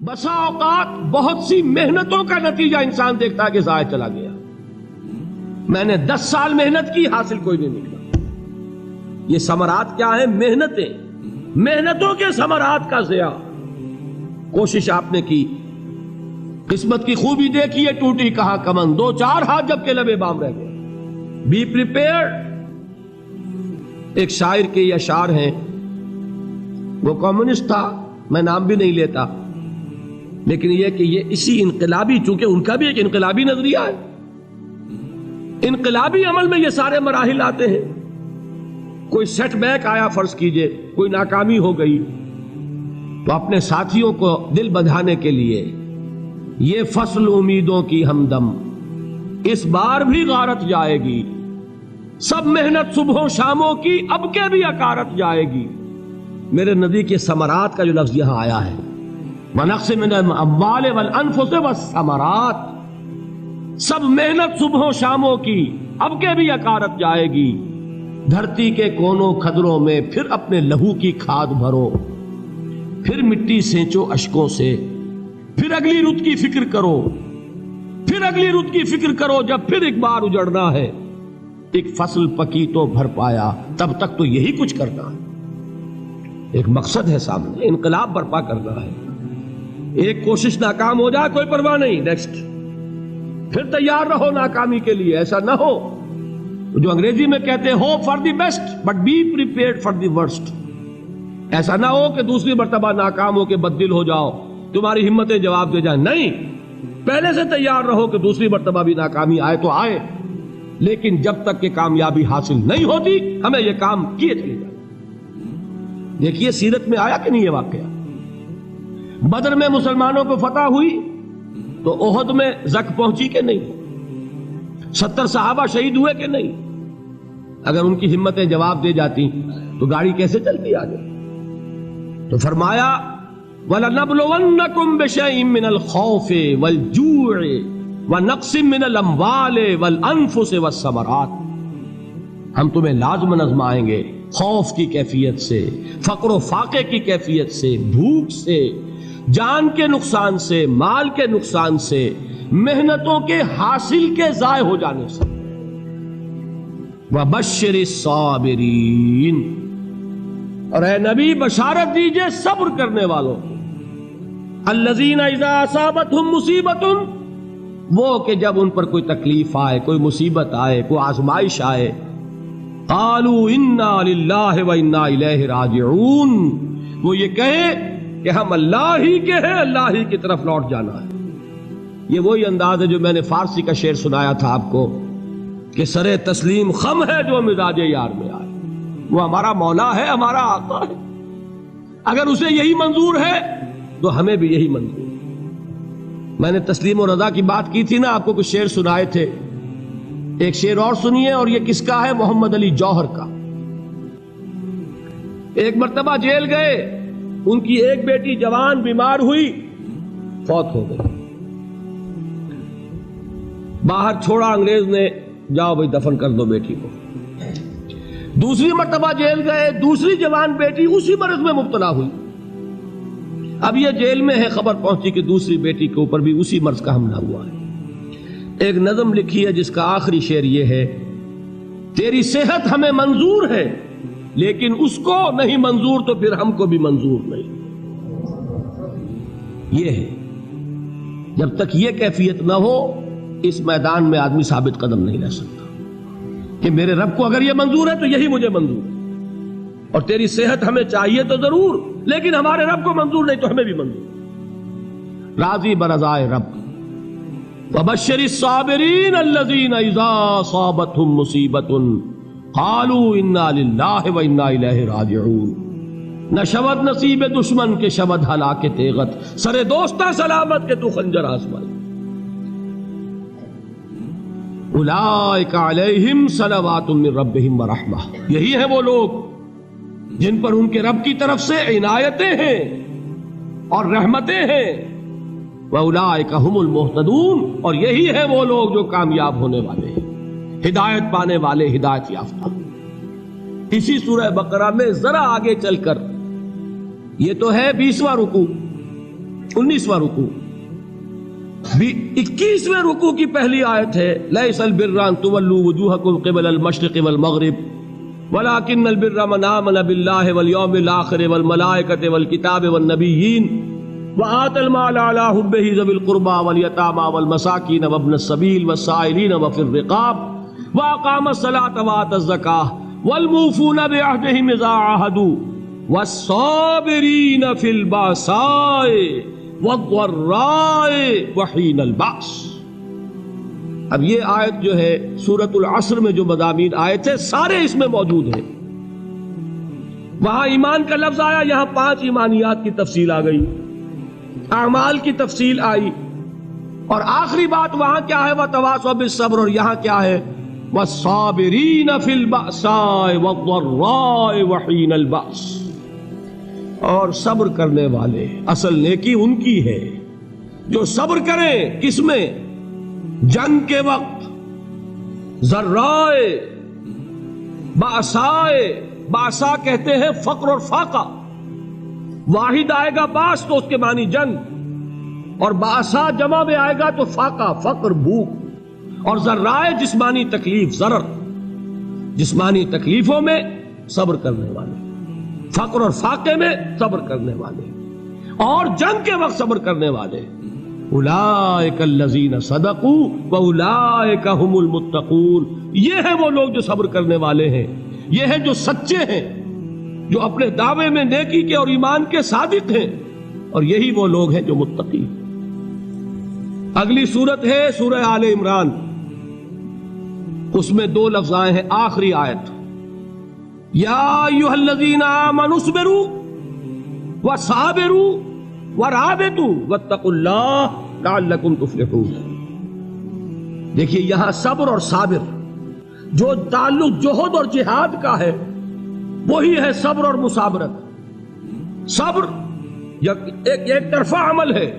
بسا اوقات بہت سی محنتوں کا نتیجہ انسان دیکھتا ہے کہ ضائع چلا گیا. میں نے 10 سال محنت کی، حاصل کوئی نہیں نکلا. یہ ثمرات کیا ہیں؟ محنتوں کے ثمرات کا ضیاع. کوشش آپ نے کی، قسمت کی خوبی دیکھی ہے، ٹوٹی کہاں کمن، 2-4 ہاتھ جب کے لبے بام رہ گئے. Be prepared. ایک شاعر کے یہ اشعار ہیں، وہ کمیونسٹ تھا، میں نام بھی نہیں لیتا، لیکن یہ کہ یہ اسی انقلابی، چونکہ ان کا بھی ایک انقلابی نظریہ ہے، انقلابی عمل میں یہ سارے مراحل آتے ہیں. کوئی سیٹ بیک آیا، فرض کیجئے کوئی ناکامی ہو گئی، تو اپنے ساتھیوں کو دل بندھانے کے لیے یہ فصل امیدوں کی ہمدم اس بار بھی غارت جائے گی، سب محنت صبحوں شاموں کی اب کے بھی اکارت جائے گی. میرے نبی کے ثمرات کا جو لفظ یہاں آیا ہے، وَنَقْصٍ مِّنَ الْأَمْوَالِ وَالْأَنفُسِ وَالثَّمَرَاتِ، سب محنت صبحوں شاموں کی اب کے بھی اکارت جائے گی. دھرتی کے کونوں کھدروں میں پھر اپنے لہو کی کھاد بھرو، پھر مٹی سینچو اشکوں سے، پھر اگلی رت کی فکر کرو، پھر اگلی رت کی فکر کرو، جب پھر ایک بار اجڑنا ہے. ایک فصل پکی تو بھر پایا، تب تک تو یہی کچھ کرنا ہے. ایک مقصد ہے سامنے، انقلاب برپا کرنا ہے. ایک کوشش ناکام ہو جائے کوئی پرواہ نہیں، نیکسٹ. پھر تیار رہو ناکامی کے لیے. ایسا نہ ہو جو انگریزی میں کہتے ہیں hope for the best but be prepared for the worst. ایسا نہ ہو کہ دوسری مرتبہ ناکام ہو کے بددل ہو جاؤ، تمہاری ہمتیں جواب دے جائیں. نہیں، پہلے سے تیار رہو کہ دوسری مرتبہ بھی ناکامی آئے تو آئے، لیکن جب تک کہ کامیابی حاصل نہیں ہوتی ہمیں یہ کام کیے چلے جائیں. دیکھیے سیرت میں آیا کہ نہیں یہ واقعہ. بدر میں مسلمانوں کو فتح ہوئی تو احد میں زک پہنچی کہ نہیں؟ 70 صحابہ شہید ہوئے کہ نہیں؟ اگر ان کی ہمتیں جواب دے جاتی تو گاڑی کیسے چلتی آگے؟ تو فرمایا وَلَنَبْلُوَنَّكُمْ بِشَيْءٍ مِّنَ الْخَوْفِ وَالْجُوعِ وَنَقْصٍ مِّنَ الْأَمْوَالِ وَالْأَنفُسِ وَالثَّمَرَاتِ. ہم تمہیں لازم آزمائیں گے، خوف کی کیفیت سے، فقر و فاقے کی کیفیت سے، بھوک سے، جان کے نقصان سے، مال کے نقصان سے، محنتوں کے حاصل کے ضائع ہو جانے سے. وَبَشِّرِ الصَّابِرِينَ، اور اے نبی بشارت دیجئے صبر کرنے والوں کو. الَّذِينَ إِذَا أَصَابَتْهُمْ مُصِيبَةٌ، وہ کہ جب ان پر کوئی تکلیف آئے، کوئی مصیبت آئے، کوئی آزمائش آئے، قالوا انا للہ و انا الیہ راجعون، وہ یہ کہیں کہ ہم اللہ ہی کے ہیں، اللہ ہی کی طرف لوٹ جانا ہے. یہ وہی انداز ہے جو میں نے فارسی کا شعر سنایا تھا آپ کو کہ سرے تسلیم خم ہے جو مزاج یار میں آئے. وہ ہمارا مولا ہے، ہمارا آقا ہے. اگر اسے یہی منظور ہے تو ہمیں بھی یہی منظور ہے. میں نے تسلیم و رضا کی بات کی تھی نا، آپ کو کچھ شعر سنائے تھے. ایک شعر اور سنیے، اور یہ کس کا ہے؟ محمد علی جوہر کا. ایک مرتبہ جیل گئے، ان کی ایک بیٹی جوان بیمار ہوئی، فوت ہو گئی. باہر چھوڑا انگریز نے، جاؤ بھائی دفن کر دو بیٹی کو. دوسری مرتبہ جیل گئے، دوسری جوان بیٹی اسی مرض میں مبتلا ہوئی. اب یہ جیل میں ہے، خبر پہنچی کہ دوسری بیٹی کے اوپر بھی اسی مرض کا حملہ ہوا ہے. ایک نظم لکھی ہے جس کا آخری شعر یہ ہے، تیری صحت ہمیں منظور ہے لیکن اس کو نہیں منظور تو پھر ہم کو بھی منظور نہیں. یہ ہے، جب تک یہ کیفیت نہ ہو اس میدان میں آدمی ثابت قدم نہیں رہ سکتا کہ میرے رب کو اگر یہ منظور ہے تو یہی مجھے منظور ہے، اور تیری صحت ہمیں چاہیے تو ضرور، لیکن ہمارے رب کو منظور نہیں تو ہمیں بھی منظور. راضی برضائے رب. وَبَشِّرِ الصَّابِرِينَ الَّذِينَ إِذَا أَصَابَتْهُمْ مُصِيبَةٌ قَالُوا إِنَّا لِلَّهِ وَإِنَّا إِلَيْهِ رَاجِعُونَ. نہ شود نصیب دشمن کے شود ہلاک تیغت، سرے دوستہ سلامت کے تو خنجر آزمائے. اولئک علیہم صلوات من ربہم ورحمہ، یہی ہیں وہ لوگ جن پر ان کے رب کی طرف سے عنایتیں ہیں اور رحمتیں ہیں. وَأُولَٰئِكَ هُمُ الْمُهْتَدُونَ، اور یہی ہے وہ لوگ جو کامیاب ہونے والے ہیں، ہدایت پانے والے، ہدایت یافتہ. اسی سورہ بقرہ میں ذرا آگے چل کر، یہ تو ہے 20واں رکوع، 19واں رکوع، 21ویں رکوع کی پہلی آیت ہے لیس البر ان تولوا وجوہکم قبل المشرق والمغرب ولکن البر من آمن باللہ والیوم الآخر والملائکۃ والکتاب والنبیین وآتى المال على حبه ذوي القربى واليتامى والمساكين وابن السبيل والسائلين وفي الرقاب وأقام الصلاة وآتى الزكاة والموفون بعهدهم إذا عاهدوا والصابرين في البأساء والضراء وحين البأس۔ اب یہ آیت جو ہے سورۃ العصر میں جو مضامین آئے تھے سارے اس میں موجود ہیں۔ وہاں ایمان کا لفظ آیا، یہاں 5 ایمانیات کی تفصیل آ گئی، اعمال کی تفصیل آئی، اور آخری بات وہاں کیا ہے وَتَوَاصَوْا بِالصَّبْرِ، اور یہاں کیا ہے وَالصَّابِرِينَ فِي الْبَأْسَاءِ وَالضَّرَّاءِ وَحِينَ الْبَأْسِ، اور صبر کرنے والے، اصل نیکی ان کی ہے جو صبر کریں، کس میں؟ جنگ کے وقت، ذرائے، بأسائے، بأسا کہتے ہیں فقر اور فاقہ، واحد آئے گا باس تو اس کے معنی جنگ، اور باسا جمع میں آئے گا تو فاقہ، فقر، بھوک، اور ذرائع جسمانی تکلیف، ضرر، جسمانی تکلیفوں میں صبر کرنے والے، فقر اور فاقے میں صبر کرنے والے، اور جنگ کے وقت صبر کرنے والے۔ اولئک الذین صدقوا واولئک هم المتقون، یہ ہیں وہ لوگ جو صبر کرنے والے ہیں، یہ ہیں جو سچے ہیں، جو اپنے دعوے میں نیکی کے اور ایمان کے صادق ہیں، اور یہی وہ لوگ ہیں جو متقی۔ اگلی سورت ہے سورہ آل عمران، اس میں 2 لفظ آئے ہیں، آخری آیت یا ایھا الذین آمنوا اصبروا وصابروا ورابطوا واتقوا اللہ لعلکم تفلحون۔ دیکھیے یہاں صبر اور صابر جو تعلق جہد اور جہاد کا ہے وہی ہے صبر اور مصابرت۔ صبر ایک طرفہ عمل ہے،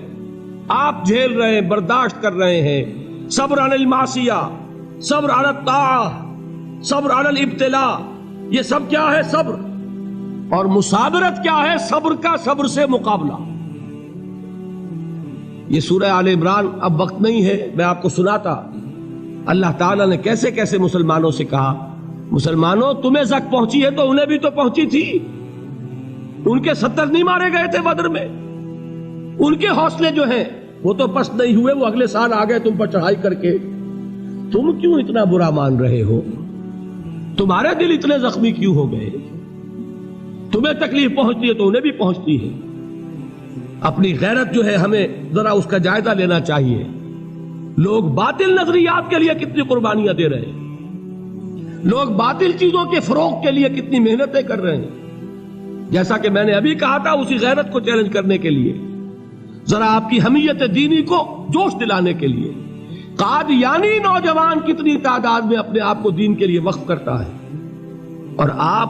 آپ جھیل رہے ہیں، برداشت کر رہے ہیں، صبر علی المعصیہ، صبر علی الطاعہ، صبر علی الابتلاء، یہ سب کیا ہے؟ صبر۔ اور مصابرت کیا ہے؟ صبر کا صبر سے مقابلہ۔ یہ سورہ آل عمران، اب وقت نہیں ہے، میں آپ کو سناتا اللہ تعالیٰ نے کیسے کیسے مسلمانوں سے کہا، مسلمانوں تمہیں زک پہنچی ہے تو انہیں بھی تو پہنچی تھی، ان کے 70 نہیں مارے گئے تھے بدر میں، ان کے حوصلے جو ہیں وہ تو پست نہیں ہوئے، وہ اگلے سال آ گئے تم پر چڑھائی کر کے، تم کیوں اتنا برا مان رہے ہو؟ تمہارے دل اتنے زخمی کیوں ہو گئے؟ تمہیں تکلیف پہنچتی ہے تو انہیں بھی پہنچتی ہے۔ اپنی غیرت جو ہے ہمیں ذرا اس کا جائزہ لینا چاہیے۔ لوگ باطل نظریات کے لیے کتنی قربانیاں دے رہے ہیں، لوگ باطل چیزوں کے فروغ کے لیے کتنی محنتیں کر رہے ہیں۔ جیسا کہ میں نے ابھی کہا تھا، اسی غیرت کو چیلنج کرنے کے لیے، ذرا آپ کی حمیت دینی کو جوش دلانے کے لیے، قادیانی نوجوان کتنی تعداد میں اپنے آپ کو دین کے لیے وقف کرتا ہے، اور آپ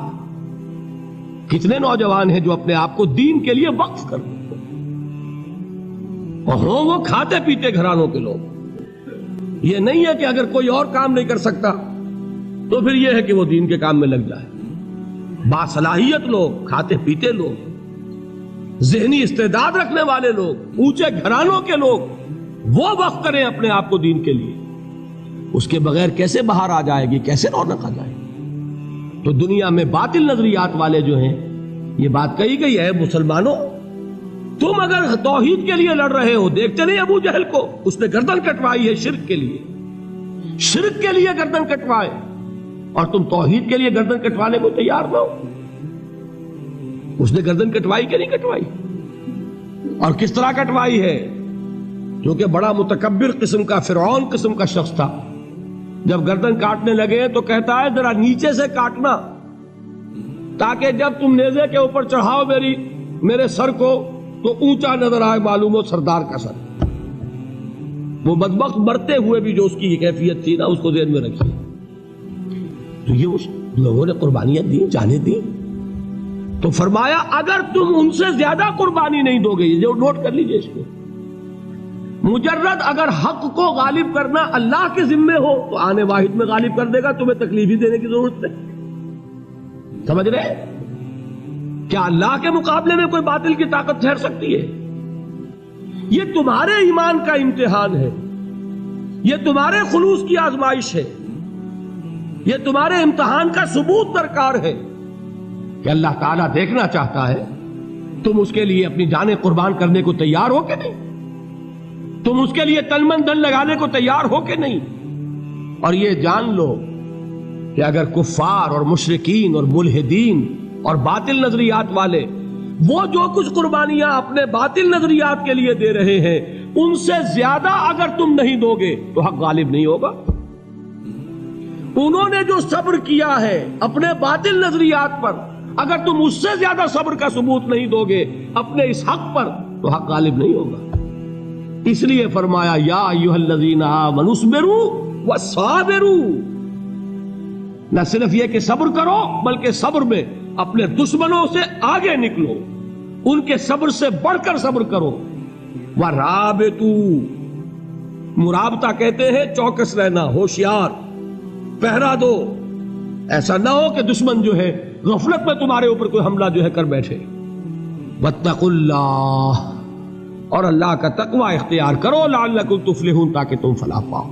کتنے نوجوان ہیں جو اپنے آپ کو دین کے لیے وقف کرتے ہیں، اور ہوں وہ کھاتے پیتے گھرانوں کے لوگ۔ یہ نہیں ہے کہ اگر کوئی اور کام نہیں کر سکتا تو پھر یہ ہے کہ وہ دین کے کام میں لگ جائے۔ باصلاحیت لوگ، کھاتے پیتے لوگ، ذہنی استعداد رکھنے والے لوگ، اونچے گھرانوں کے لوگ، وہ وقف کریں اپنے آپ کو دین کے لیے۔ اس کے بغیر کیسے باہر آ جائے گی، کیسے رونق آ جائے گی؟ تو دنیا میں باطل نظریات والے جو ہیں، یہ بات کہی گئی ہے، مسلمانوں تم اگر توحید کے لیے لڑ رہے ہو، دیکھتے نہیں ابو جہل کو، اس نے گردن کٹوائی ہے شرک کے لیے، شرک کے لیے گردن کٹوائے، اور تم توحید کے لیے گردن کٹوانے کو تیار نہ ہو۔ اس نے گردن کٹوائی کہ نہیں کٹوائی؟ اور کس طرح کٹوائی ہے؟ کیونکہ بڑا متکبر قسم کا، فرعون قسم کا شخص تھا، جب گردن کاٹنے لگے تو کہتا ہے ذرا نیچے سے کاٹنا، تاکہ جب تم نیزے کے اوپر چڑھاؤ میرے سر کو تو اونچا نظر آئے، معلوم ہو سردار کا سر۔ وہ بدبخت مرتے ہوئے بھی جو اس کی یہ کیفیت تھی نا، اس کو ذہن میں رکھیے۔ تو یہ اس لوگوں نے قربانیاں دی، جانیں دی، تو فرمایا اگر تم ان سے زیادہ قربانی نہیں دو گے، جو نوٹ کر لیجئے اس کو، مجرد اگر حق کو غالب کرنا اللہ کے ذمے ہو تو آنے واحد میں غالب کر دے گا، تمہیں تکلیف ہی دینے کی ضرورت نہیں۔ سمجھ رہے؟ کیا اللہ کے مقابلے میں کوئی باطل کی طاقت ٹھہر سکتی ہے؟ یہ تمہارے ایمان کا امتحان ہے، یہ تمہارے خلوص کی آزمائش ہے، یہ تمہارے امتحان کا ثبوت درکار ہے کہ اللہ تعالیٰ دیکھنا چاہتا ہے تم اس کے لیے اپنی جانیں قربان کرنے کو تیار ہو کہ نہیں، تم اس کے لیے تن من دھن لگانے کو تیار ہو کہ نہیں۔ اور یہ جان لو کہ اگر کفار اور مشرکین اور ملحدین اور باطل نظریات والے وہ جو کچھ قربانیاں اپنے باطل نظریات کے لیے دے رہے ہیں ان سے زیادہ اگر تم نہیں دو گے تو حق غالب نہیں ہوگا۔ انہوں نے جو صبر کیا ہے اپنے باطل نظریات پر، اگر تم اس سے زیادہ صبر کا ثبوت نہیں دو گے اپنے اس حق پر تو حق غالب نہیں ہوگا۔ اس لیے فرمایا یا ایھا الذین آمنوا اصبروا وصابروا، نہ صرف یہ کہ صبر کرو بلکہ صبر میں اپنے دشمنوں سے آگے نکلو، ان کے صبر سے بڑھ کر صبر کرو۔ ورابطوا، مرابطہ کہتے ہیں چوکس رہنا، ہوشیار، پہرا دو، ایسا نہ ہو کہ دشمن جو ہے غفلت میں تمہارے اوپر کوئی حملہ جو ہے کر بیٹھے۔ واتقوا اللہ، اور اللہ کا تقوی اختیار کرو، لعلکم تفلحون، تاکہ تم فلاح پاؤ۔